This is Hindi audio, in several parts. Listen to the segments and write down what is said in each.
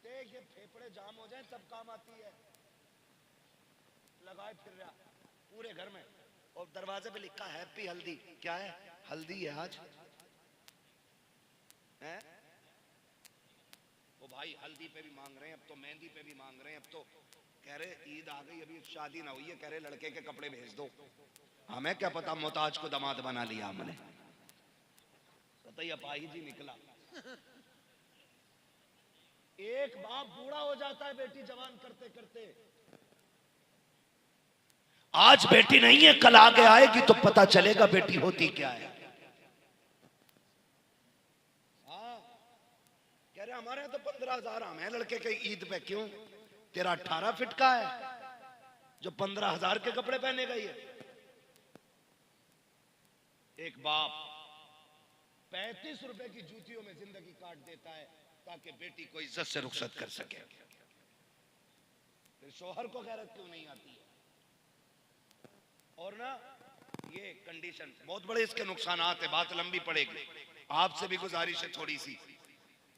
देख ये फेफड़े जाम हो जाए तब काम आती है, लगाए फिर रहा पूरे घर में। और दरवाजे पे लिखा हैप्पी हल्दी, क्या है? हल्दी है आज है। वो भाई हल्दी पे भी मांग रहे हैं, अब तो मेहंदी पे भी मांग रहे हैं, अब तो कह रहे ईद आ गई अभी शादी ना हुई है, कह रहे लड़के के कपड़े भेज दो। हमें क्या पता मोहताज को दामाद बना लिया हमने। बताइए अपाही जी निकला। एक बाप बूढ़ा हो जाता है बेटी जवान करते करते। आज बेटी नहीं है कल आगे आएगी तो पता चलेगा बेटी होती क्या है। हाँ कह रहे हमारे यहाँ तो 15,000 हम है लड़के के ईद पे। क्यों? तेरा 18 फिट का है जो 15,000 के कपड़े पहने गई है। एक बाप 35 रुपए की जूतियों में जिंदगी काट देता है ताकि बेटी को इज्जत से रुखसत कर सके। फिर शोहर को गैरत क्यों नहीं आती है? और ना ये कंडीशन बहुत बड़े इसके नुकसानात है, बात लंबी पड़ेगी। आपसे भी गुजारिश है थोड़ी सी,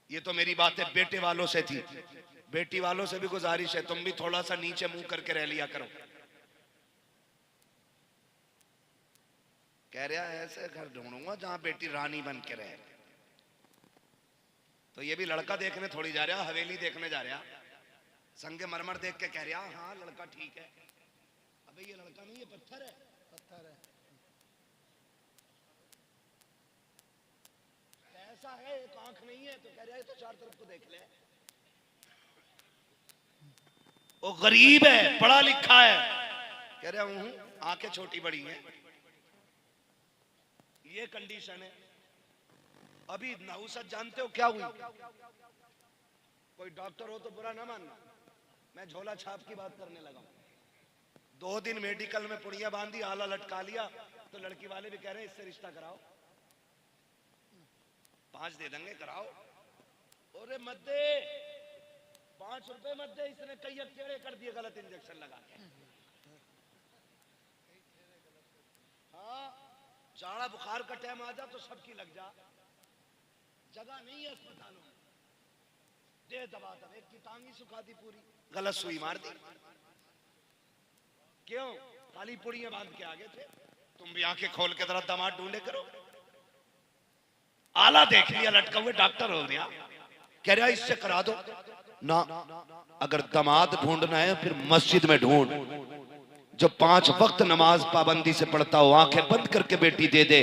ये तो मेरी बात है बेटे वालों से थी, बेटी वालों से भी गुजारिश है तुम भी थोड़ा सा नीचे मुंह करके रह लिया करो। कह रहा है ऐसे घर ढूंढूंगा जहां बेटी रानी बन के रहे। तो ये भी लड़का देखने थोड़ी जा रहा, हवेली देखने जा रहा, संगे मरमर देख के कह रहा हाँ लड़का ठीक है। अबे ये लड़का नहीं, ये पत्थर है, पत्थर है। ऐसा है एक आंख नहीं है तो कह रहा है तो चार तरफ को देख ले। वो गरीब है पढ़ा लिखा है, कह रहा हूं आंखें छोटी बड़ी हैं। ये कंडीशन है। अभी नहुसत जानते हो क्या हुई? कोई डॉक्टर हो तो बुरा ना मानना, मैं झोला छाप की बात करने लगा। 2 दिन मेडिकल में पुड़िया बांधी, आला लटका लिया, तो लड़की वाले भी कह रहे हैं इससे रिश्ता कराओ, 5 दे देंगे कराओ। अरे मत दे, 5 रुपए मत दे, इसने कई टेढ़े कर दिए गलत इंजेक्शन लगा के। हाँ जाड़ा बुखार का टाइम आ जा तो सबकी लग जा, जगह नहीं है अस्पतालों में। दे दबा दब, एक की टांगी सुखा दी पूरी, गलत सुई मार दी। क्यों? काली पुड़ियां बांध के आगे थे। तुम भी आंखें खोल के तरह दामाद ढूंढे करो। आला देख लिया लटका हुए, डॉक्टर हो गया, कह रहा इससे करा दो ना। अगर दामाद ढूंढना है फिर मस्जिद में ढूंढ, जो 5 वक्त नमाज पाबंदी से पढ़ता हो, आंखें बंद करके बेटी दे दे,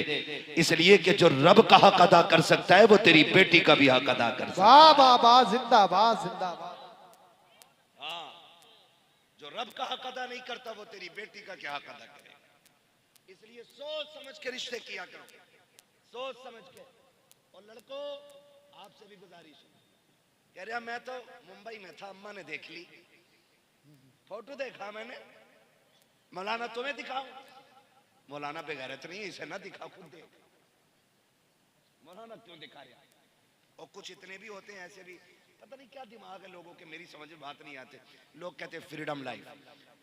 इसलिए कि जो रब का हक अदा कर सकता है वो तेरी बेटी का भी हक अदा कर सकता है। वाह वाह वाह, जिंदाबाद जिंदाबाद। हाँ जो रब का हक अदा नहीं करता वो तेरी बेटी का क्या हक अदा करेगा। इसलिए सोच समझ के रिश्ते किया करो, सोच समझ के। और लड़कों आपसे भी गुजारिश है, कह रहा मैं तो मुंबई में था, अम्मा ने देख ली, फोटो देखा मैंने, मौलाना तुम्हें दिखाओ। मौलाना बेगैरत नहीं है, इसे ना दिखा, खुद देख। मौलाना क्यों दिखा रहा? और कुछ इतने भी होते हैं ऐसे भी, पता नहीं क्या दिमाग है लोगों के, मेरी समझ में बात नहीं आते। लोग कहते हैं फ्रीडम लाइफ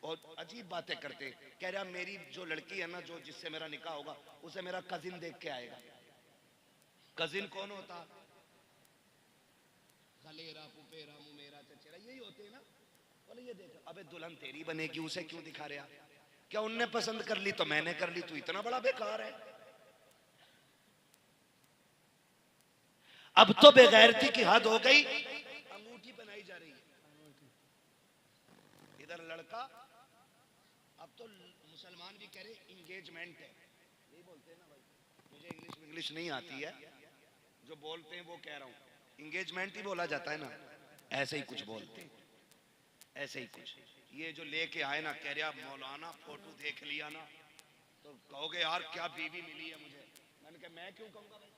और अजीब बातें करते। कह रहा मेरी जो लड़की है ना, जो जिससे मेरा निकाह होगा, उसे मेरा कजिन देख के आएगा। कजिन कौन होता? खलेरा, पुपेरा, मुमेरा, चचेरा, यही होते हैं ना। बोले ये देख, अबे दुल्हन तेरी बनेगी, उसे क्यों दिखा रहा? क्या उनने पसंद कर ली तो मैंने कर ली, तू इतना बड़ा बेकार है। अब तो बेगैरती की हद हो गई, अंगूठी बनाई जा रही है। इधर लड़का, अब तो मुसलमान भी कह रहे इंगेजमेंट है, यही बोलते हैं ना भाई, मुझे इंग्लिश नहीं आती है, जो बोलते हैं वो कह रहा हूं, इंगेजमेंट ही बोला जाता है ना, ऐसे ही कुछ बोलते हैं, ऐसे ही कुछ। ये जो लेके आए ना, कह रहा मौलाना फोटो देख लिया ना तो कहोगे यार क्या बीवी मिली है मुझे। मैंने कहा मैं क्यों कहूंगा भाई,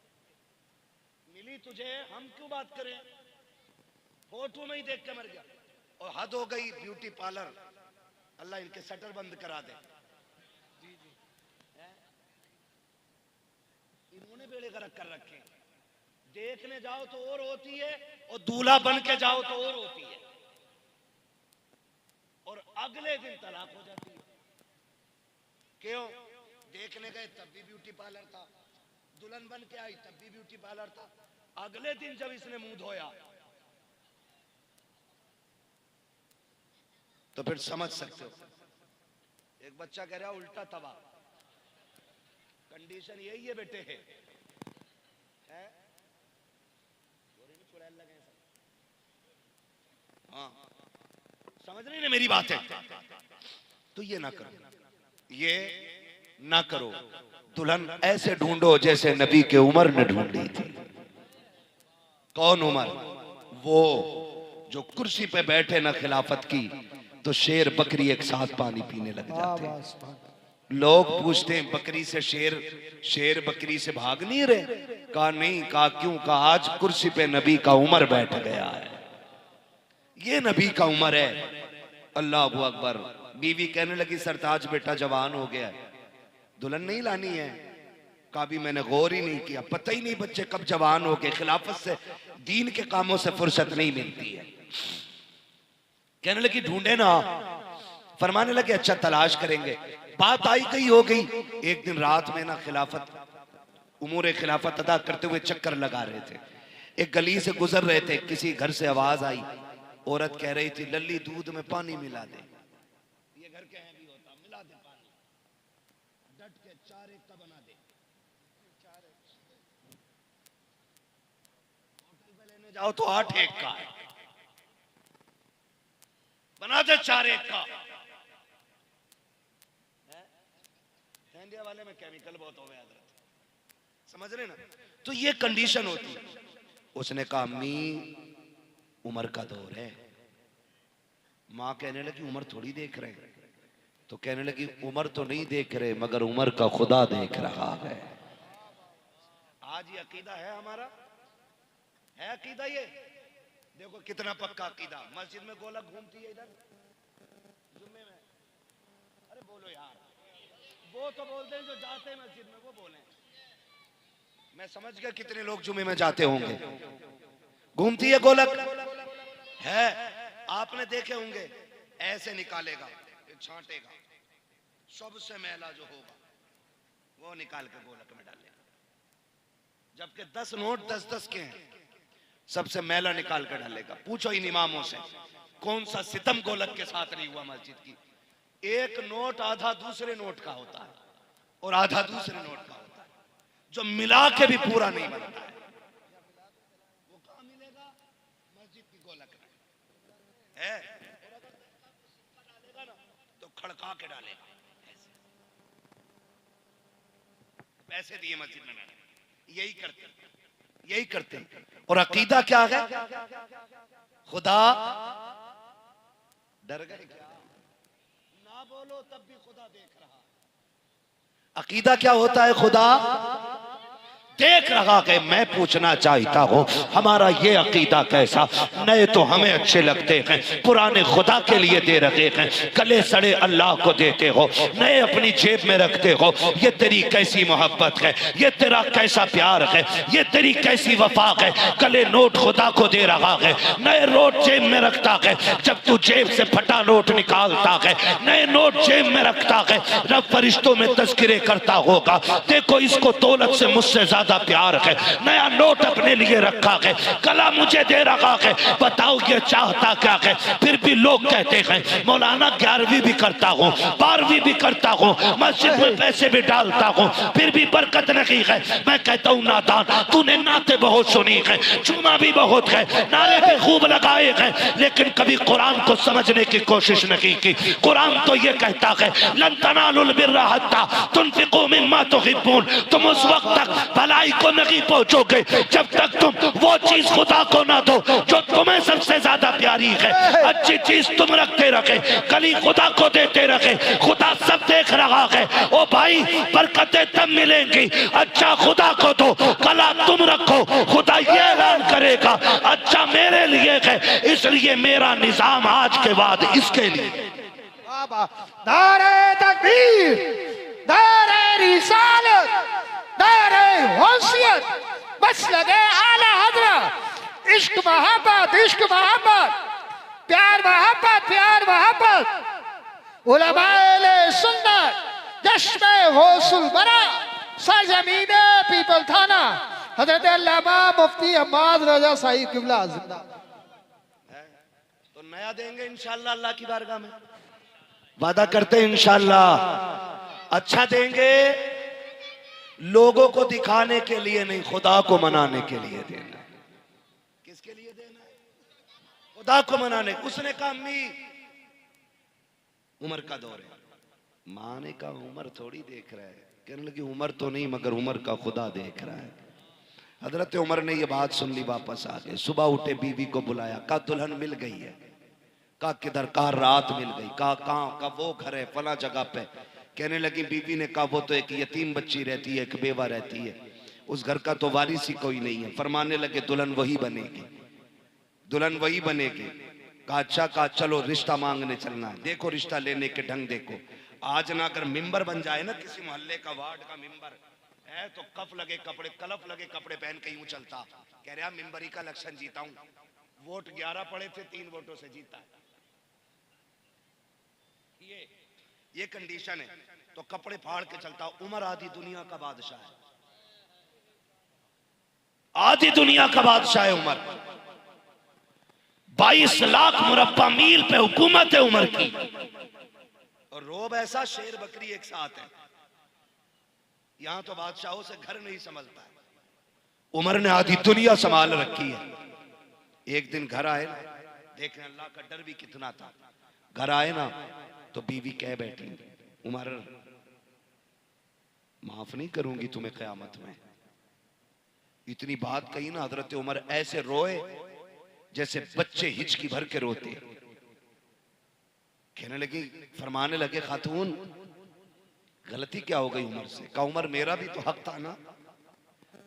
मिली तुझे, हम क्यों बात करें, फोटो में ही देख के मर गया। और हद हो गई ब्यूटी पार्लर, अल्लाह इनके शटर बंद करा दे। इन्होंने बेड़े गर्क कर रखे, देखने जाओ तो और होती है और दूल्हा बन के जाओ तो और होती है, और अगले दिन तलाक हो जाती है। क्यों? देखने गए तब भी ब्यूटी पार्लर था, दुल्हन बन के आई तब भी ब्यूटी पार्लर था, अगले दिन जब इसने मुंह धोया तो फिर समझ सकते हो। एक बच्चा कह रहा है उल्टा तवा, कंडीशन यही है बेटे है? हाँ, समझ रही ना मेरी बात है? तो ये ना करो, ये ना करो। दुल्हन ऐसे ढूंढो जैसे नबी के उमर ने ढूंढी थी। कौन उमर? वो जो कुर्सी पे बैठे ना खिलाफत की तो शेर बकरी एक साथ पानी पीने लग जाते। लोग पूछते हैं बकरी से शेर बकरी से भाग नहीं रहे? कहा नहीं। कहा क्यों? कहा आज कुर्सी पे नबी का उमर बैठ गया है, ये नबी का उमर है। अल्लाह अकबर। बीवी कहने लगी सरताज बेटा जवान हो गया है, दुल्हन नहीं लानी है? कहा भी मैंने गौर ही नहीं किया, पता ही नहीं बच्चे कब जवान हो गए। खिलाफत से दीन के कामों से फुर्सत नहीं मिलती है। कहने लगी ढूंढे ना। फरमाने लगे अच्छा तलाश करेंगे। बात आई गई हो गई। एक दिन रात में ना खिलाफत उमूर खिलाफत अदा करते हुए चक्कर लगा रहे थे, एक गली से गुजर रहे थे। किसी घर से आवाज आई, औरत कह रही थी लल्ली दूध में पानी मिला दे। ये घर के हैं भी होता, मिला दे पानी, डट के 4 एक का बना दे। होटल पे लेने जाओ तो 8 एक का है, बना दे 4 एक का। इंडिया वाले में केमिकल बहुत हो गया, समझ रहे ना? तो ये कंडीशन होती है। उसने कहा अम्मी उमर का दौर है। माँ कहने लगी उमर थोड़ी देख रहे हैं। तो कहने लगी उमर तो नहीं देख रहे मगर उमर का खुदा देख रहा है। आज ये अकीदा है हमारा, है अकीदा ये? देखो कितना पक्का अकीदा। मस्जिद में गोलक घूमती है इधर जुम्मे में। अरे बोलो यार, वो तो बोलते हैं जो जाते हैं मस्जिद में, वो बोले। मैं समझ गया कितने लोग जुम्मे में जाते होंगे। घूमती है गोलक है, आपने देखे होंगे। ऐसे निकालेगा फिर छांटेगा, सबसे मैला जो होगा वो निकाल के गोलक में डालेगा। जबकि 10 नोट 10-10 के हैं, सबसे मैला निकाल कर डालेगा। पूछो इन इमामों से कौन सा सितम गोलक के साथ नहीं हुआ मस्जिद की। एक नोट आधा दूसरे नोट का होता है और आधा दूसरे नोट का होता है, जो मिला के भी पूरा नहीं बनता है। वो कहां मिलेगा? मस्जिद की गोलक में है। डालेगा ना तो खड़का के डालेगा, पैसे दिए मस्जिद में डाले। यही करते। और अकीदा क्या है? खुदा डर गए क्या? ना बोलो तब भी खुदा देख रहा। अकीदा क्या होता है? खुदा देख रहा है। मैं पूछना चाहता हूँ हमारा ये अकीदा कैसा? नए तो हमें अच्छे लगते हैं, पुराने खुदा के लिए दे रखे हैं, गले सड़े अल्लाह को देते हो, नए अपनी जेब में रखते हो। ये तेरी कैसी मोहब्बत है, ये तेरा कैसा प्यार है, ये तेरी कैसी वफा है। गले नोट खुदा को दे रहा है, नए नोट जेब में रखता है। जब तू जेब से फटा नोट निकालता है, नए नोट जेब में रखता है, रब फरिश्तों में तज़किरे करता होगा, देखो इसको दौलत से मुझसे ज्यादा प्यार है। नया नोट अपने लिए रखा है, गला मुझे दे रहा है। बताओ ये चाहता क्या है? फिर भी लोग कहते हैं मौलाना 11वीं भी करता हूँ, 12वीं भी करता हूँ, मस्जिद में पैसे भी डालता हूँ, फिर भी बरकत नहीं है। मैं कहता हूँ नादान, तूने नाते बहुत सुनी है, जुमा भी बहुत है, नारे भी खूब लगाए हैं, लेकिन कभी कुरान को समझने की कोशिश नहीं की। कुरान तो ये कहता है लन तनालुल बिर्रा हत्ता तुनफिकू मिम्मा तुहिब्बून। तुम उस वक्त तक भलाई को नहीं पहुंचोगे जब तक तुम वो चीज खुदा को ना दो जो तुम्हें सबसे ज्यादा प्यारी है। अच्छी चीज तुम रखते रखे, कली खुदा को देते रखे, खुदा सब देख रहा है। ओ भाई बरकतें तब मिलेंगी, अच्छा खुदा को दो, कला तुम रखो, खुदा ये ऐलान करेगा अच्छा मेरे लिए है, इसलिए मेरा निजाम आज के बाद इसके लिए। नारे तकबीर, नारे रिसालत, नारे होशियत, बस लगे आला हजरत। इश्क मोहब्बत, इश्क मोहब्बत, प्यार मोहब्बत, प्यार मोहब्बत। उलमाए सुन्नत जश्न गौसुल बरा, सरजमीन पीपल थाना, हजरत अल्लामा मुफ्ती अम्माद रजा साहिब किबला जिंदा। तो नया देंगे इंशाल्लाह अल्लाह की बारगाह में, वादा करते हैं इंशाल्लाह। अच्छा देंगे, लोगों को दिखाने के लिए नहीं, खुदा को मनाने के लिए देना। किसके लिए देना है? खुदा को मनाने। उसने कहा अम्मी उमर का दौर है। माँ ने कहा उमर थोड़ी देख रहा है। कहने लगी उमर तो नहीं मगर उमर का खुदा देख रहा है। हजरत उमर ने ये बात सुन ली, वापस आ गए। सुबह उठे, बीवी को बुलाया, कहा दुल्हन मिल गई है। कहा किधर? कहा रात मिल गई। कहा कहाँ? का वो घर है फला जगह पे। कहने लगी बीवी ने कहा वो तो एक यतीम बच्ची रहती है, एक बेवा रहती है, उस घर का तो वारिस ही कोई नहीं है। फरमाने लगे दुल्हन वही बनेगी, दुल्हन वही बनेगी। कहा अच्छा। कहा चलो रिश्ता मांगने चलना है। देखो रिश्ता लेने के ढंग देखो। आज ना अगर मिंबर बन जाए ना किसी मोहल्ले का, वार्ड का मिंबर है, तो कफ लगे कपड़े, कलफ लगे कपड़े पहन के यूं चलता। कह रहा मिंबरी का इलेक्शन जीता हूं, वोट 11 पड़े थे, 3 वोटों से जीता। ये कंडीशन है, तो कपड़े फाड़ के चलता। उमर आधी दुनिया का बादशाह है, आधी दुनिया का बादशाह है उमर। 22 लाख मुरब्बा मील पे हुकूमत है उमर की, और रोब ऐसा शेर बकरी एक साथ है। यहां तो बादशाहों से घर नहीं समझता है। उमर ने आधी दुनिया संभाल रखी है। एक दिन घर आए ना, देखें अल्लाह का डर भी कितना था। घर आए ना तो बीवी कह बैठी उमर माफ नहीं करूंगी तुम्हें क़यामत में। इतनी बात कही ना, हजरत उमर ऐसे रोए जैसे बच्चे हिचकी भर के रोते। कहने लगी, फरमाने लगे खातून गलती क्या हो गई उमर से? कहा उमर मेरा भी तो हक था ना,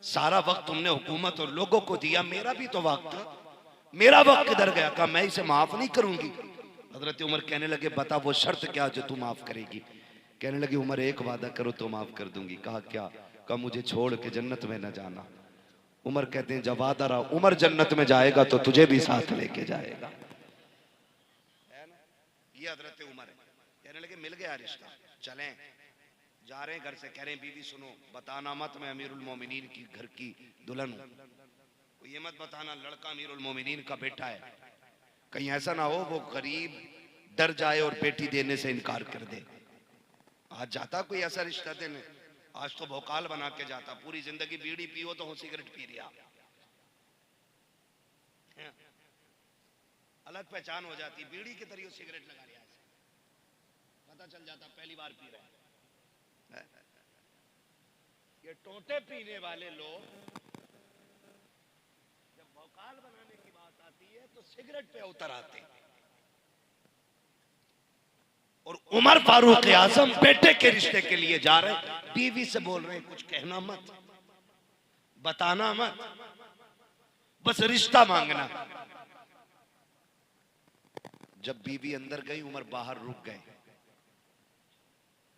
सारा वक्त तुमने हुकूमत और लोगों को दिया, मेरा भी तो वक्त था, मेरा वक्त किधर गया? कहा मैं इसे माफ नहीं करूंगी। हजरत उमर कहने लगे बता वो शर्त क्या जो तू माफ करेगी? कहने लगी उमर एक वादा करो तो माफ कर दूंगी। कहा क्या? कहा मुझे छोड़ के जन्नत में न जाना। उमर कहते हैं जब वादा रहा, उमर जन्नत में जाएगा तो तुझे भी साथ लेके जाएगा। ये हजरत उमर है। कहने लगे मिल गया रिश्ता, चलें। जा रहे हैं घर से, कह रहे हैं बीवी सुनो, बताना मत मैं अमीरुल मोमिनीन की घर की दुल्हन हूं। ये मत बताना लड़का अमीरुल मोमिनीन का बेटा है, कहीं ऐसा ना हो वो गरीब डर जाए और बेटी देने से इनकार कर दे। आज जाता कोई ऐसा रिश्ता देने, आज तो भोकाल बना के जाता। पूरी जिंदगी बीड़ी पियो तो हूं सिगरेट पी रहा, अलग पहचान हो जाती। बीड़ी के तरीके सिगरेट लगा लिया, पता चल जाता पहली बार पी रहे हैं। ये टोटे पीने वाले लोग जब भोकाल बनाने की बात आती है तो सिगरेट पे उतर आते हैं। और उमर फारूक आजम बेटे के रिश्ते के लिए जा रहे, बीवी से बोल रहे हैं कुछ कहना मत, बताना मत, बस रिश्ता मांगना। जब बीवी अंदर गई उमर बाहर रुक गए।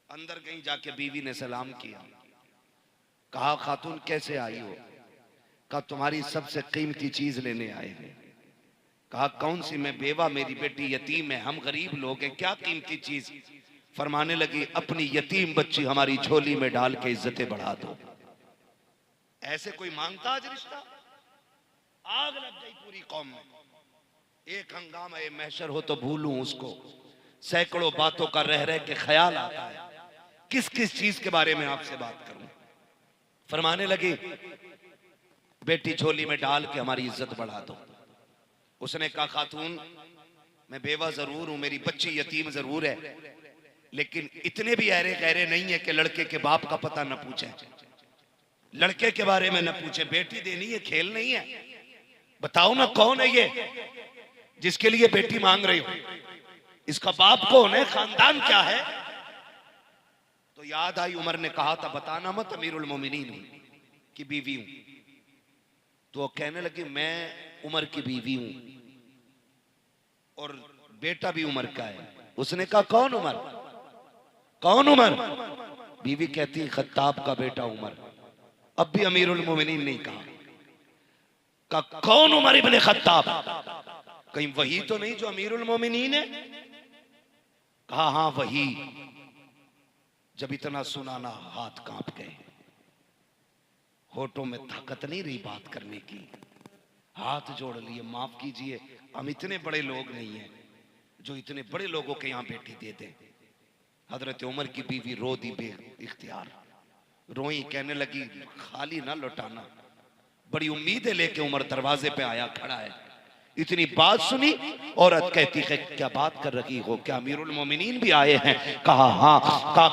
अंदर गई, जाके बीवी ने सलाम किया। कहा खातून कैसे आई हो? कहा तुम्हारी सबसे कीमती चीज लेने आए हैं। कहा कौन सी? मैं बेवा, मेरी बेटी यतीम है, हम गरीब लोग हैं, क्या कीमती चीज? फरमाने लगी अपनी यतीम बच्ची हमारी झोली में डाल के इज्जतें बढ़ा दो। ऐसे कोई मांगता आज रिश्ता? आग लग गई पूरी कौम में। एक हंगामा ये महशर हो तो भूलूं उसको, सैकड़ों बातों का रह रह के ख्याल आता है, किस किस चीज के बारे में आपसे बात करूं। फरमाने लगी बेटी झोली में डाल के हमारी इज्जत बढ़ा दो। उसने कहा खातून मैं बेवा जरूर हूं, मेरी बच्ची यतीम जरूर है, लेकिन इतने भी अहरे गहरे नहीं है कि लड़के के बाप का पता न पूछे, लड़के के बारे में न पूछे। बेटी देनी है, खेल नहीं है। बताओ ना कौन है ये जिसके लिए बेटी मांग रही हो? इसका बाप कौन है? खानदान क्या है? तो याद आई उमर ने कहा था बताना मत अमीरुल मोमिनीन की बीवी हूं। तो कहने लगी मैं उमर की बीवी हूं और बेटा भी उमर का है। उसने कहा कौन उमर? कौन उमर? बीवी कहती खत्ताब का बेटा उमर। अब भी अमीरुल मोमिनीन नहीं कहा कौन उमर इब्ने खत्ताब? कहीं वही तो नहीं जो अमीरुल मोमिनीन है? कहा हाँ वही। जब इतना सुनाना हाथ कांप गए, होठों में ताकत नहीं रही बात करने की, हाथ जोड़ लिए माफ कीजिए हम इतने बड़े लोग नहीं हैं जो इतने बड़े लोगों के यहाँ बेटी दे दें। हजरत उमर की बीवी रो दी बे इख्तियार, रोई, कहने लगी खाली ना लौटाना। बड़ी उम्मीदें लेके उमर दरवाजे पे आया खड़ा है। इतनी बात सुनी, औरत कहती है क्या बात कर रही हो, क्या अमीरुल मोमिनीन भी आए हैं? कहा हाँ।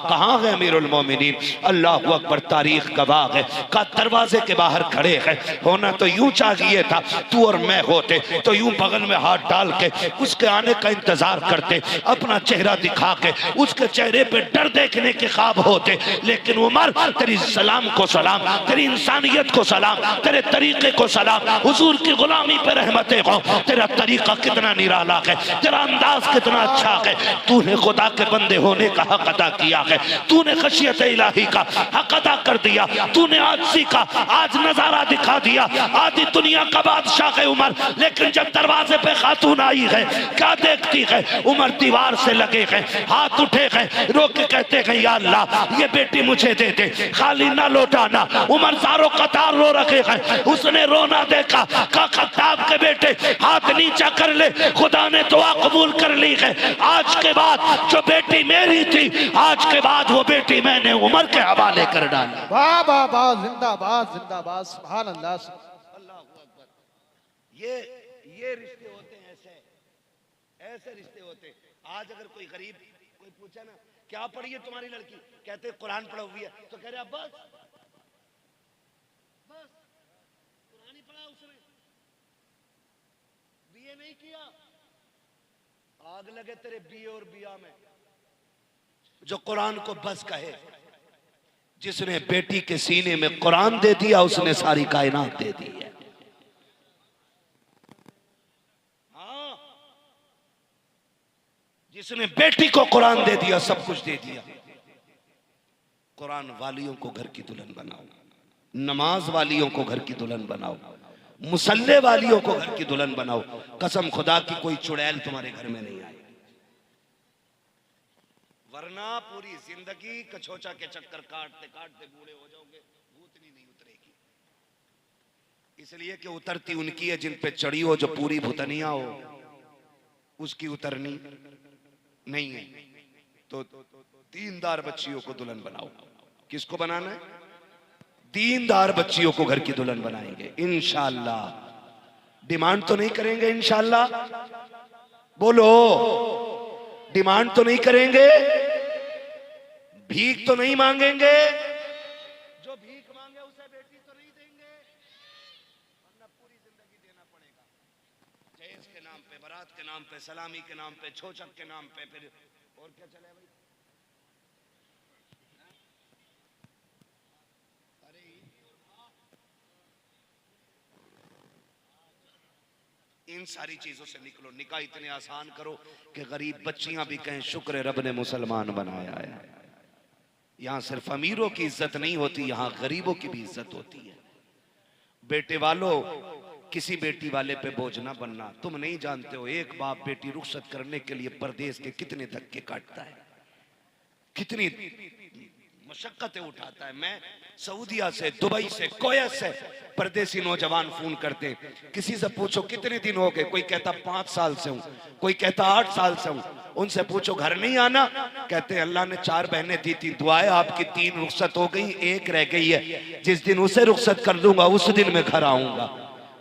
कहाँ है अमीरुल मोमिनीन? अल्लाह अकबर, तारीख गवाह है। का दरवाजे के बाहर खड़े हैं। होना तो यूं चाहिए था तू और मैं होते तो यूं बगल में हाथ डाल के उसके आने का इंतजार करते, अपना चेहरा दिखा के उसके चेहरे पे डर देखने के ख्वाब होते। लेकिन उमर तेरी सलाम को सलाम, तेरी इंसानियत को सलाम, तेरे तरीके को सलाम, हुजूर की गुलामी पे रहमतें हो। तेरा तरीका कितना निराला है, तेरा अंदाज कितना अच्छा है। तूने खुदा के बंदे होने का हक अदा किया है, तूने खशियत इलाही का हक अदा कर दिया, तूने आजिज़ी का आज नजारा दिखा दिया। आधी दुनिया का बादशाह है उमर, लेकिन जब दरवाजे पे खातून आई है क्या देखती है? उमर दीवार से लगे हैं, हाथ उठे हैं, रो के कहते हैं या अल्लाह ये बेटी मुझे दे दे, खाली ना लौटाना। उमर सारों कतार रो रखे हैं। उसने रोना देखा, का खत्ताब के बेटे हाथ नीचा कर ले, खुदा ने दुआ कबूल कर ली है। आज के बाद जो बेटी मेरी थी, आज के बाद वो बेटी मैंने उमर के हवाले कर डाली। वाह वाह वाह, जिंदाबाद जिंदाबाद, सुभान अल्लाह अल्लाहू अकबर। ये रिश्ते होते हैं, ऐसे रिश्ते होते हैं। आज अगर कोई गरीब कोई पूछे ना क्या पढ़ी है तुम्हारी लड़की, कहते कुरान पढ़ा हुई है, तो कह रहे अब्बास बस कुरान ही पढ़ा उसने, बीए नहीं किया। आग लगे तेरे बीए और बिया में। जो कुरान को बस कहे, जिसने बेटी के सीने में कुरान दे दिया उसने सारी कायनात दे दी है। हाँ, जिसने बेटी को कुरान दे दिया सब कुछ दे दिया। कुरान वालियों को घर की दुल्हन बनाओ, नमाज वालियों को घर की दुल्हन बनाओ, मुसल्ले वालियों को घर की दुल्हन बनाओ। कसम खुदा की कोई चुड़ैल तुम्हारे घर में नहीं आई, वरना पूरी जिंदगी कछोचा के चक्कर काटते काटते बूढ़े हो जाओगे, भूतनी नहीं उतरेगी। इसलिए कि उतरती उनकी है जिन पे चढ़ी हो, जो पूरी भूतनिया हो उसकी उतरनी नहीं है। तो दीनदार बच्चियों को दुल्हन बनाओ। किसको बनाना है? दीनदार बच्चियों को घर की दुल्हन बनाएंगे इंशाअल्लाह। डिमांड तो नहीं करेंगे इंशाअल्लाह, बोलो डिमांड तो नहीं करेंगे, भीख तो नहीं मांगेंगे। जो भीख मांगे उसे बेटी तो नहीं देंगे, वरना पूरी जिंदगी देना पड़ेगा। जहेज के नाम पे, बारात के नाम पे, सलामी के नाम पे, छोचक के नाम पे, फिर और क्या चले भाई। इन सारी चीजों से निकलो। निकाह इतने आसान करो कि गरीब बच्चियां भी कहें शुक्र है रब ने मुसलमान बनाया है। यहां सिर्फ अमीरों की इज्जत नहीं होती, यहां गरीबों की भी इज्जत होती है। बेटे वालों, किसी बेटी वाले पे बोझ ना बनना। तुम नहीं जानते हो एक बाप बेटी रुखसत करने के लिए परदेश के कितने धक्के काटता है, कितनी मशक्कतें उठाता है। मैं सऊदिया से, दुबई से, कोयत से परदेसी नौजवान फोन करते हैं, किसी से पूछो कितने दिन हो गए, कोई कहता 5 साल से हूं, कोई कहता 8 साल से हूं। उनसे पूछो घर नहीं आना, कहते हैं अल्लाह ने 4 बहनें दी थी, दुआएं आपकी 3 रुखसत हो गई, 1 रह गई है, जिस दिन उसे रुखसत कर दूंगा उस दिन मैं घर आऊंगा।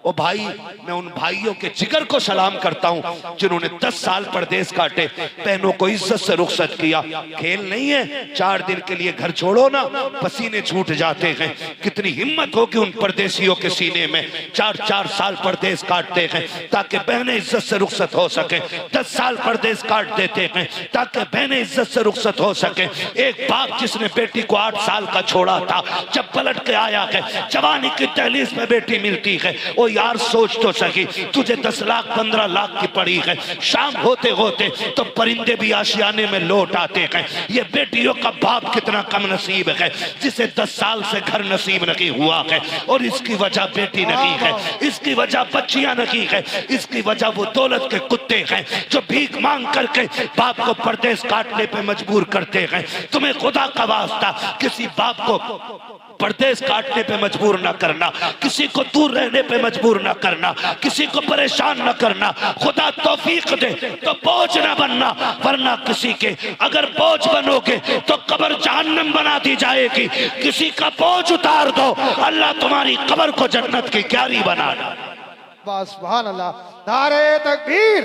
ओ भाई, मैं उन भाइयों के जिगर को सलाम करता हूं जिन्होंने 10 साल परदेश काटे, बहनों को इज्जत से रुखसत किया। खेल नहीं है, 4 दिन के लिए घर छोड़ो ना, पसीने छूट जाते हैं। कितनी हिम्मत होगी उन परदेशियों के सीने में, 4-4 साल परदेश काटते हैं ताकि बहनें इज्जत से रुखसत हो सके। 10 साल परदेश काट देते हैं ताकि बहनें इज्जत से रुखसत हो सके। एक बाप जिसने बेटी को 8 साल का छोड़ा था, जब पलट के आया है, जवानी की दहलीज में बेटी मिलती है। ओ यार सोच तो सकी, तुझे 10 लाख 15 लाख की पड़ी है, शाम होते होते तो परिंदे भी आशियाने में लौट आते हैं। ये बेटियों का बाप कितना कम नसीब है जिसे 10 साल से घर नसीब नहीं हुआ है। और इसकी वजह बेटी नहीं है, इसकी वजह बच्चियां नहीं है, इसकी वजह वो दौलत के कुत्ते हैं जो भीख मांग करके बाप को परदेश काटने पे मजबूर करते हैं। तुम्हें खुदा का वास्ता किसी बाप को परदेश काटने पे मजबूर ना करना, किसी को दूर रहने पे मजबूर ना करना, किसी को परेशान ना करना। खुदा तौफीक दे तो बोझ ना बनना, वरना किसी के अगर बोझ बनोगे तो कब्र जहन्नम बना दी जाएगी। किसी का बोझ उतार दो, अल्लाह तुम्हारी कब्र को जन्नत की क्यारी बना। सुभान अल्लाह, नारे तकबीर।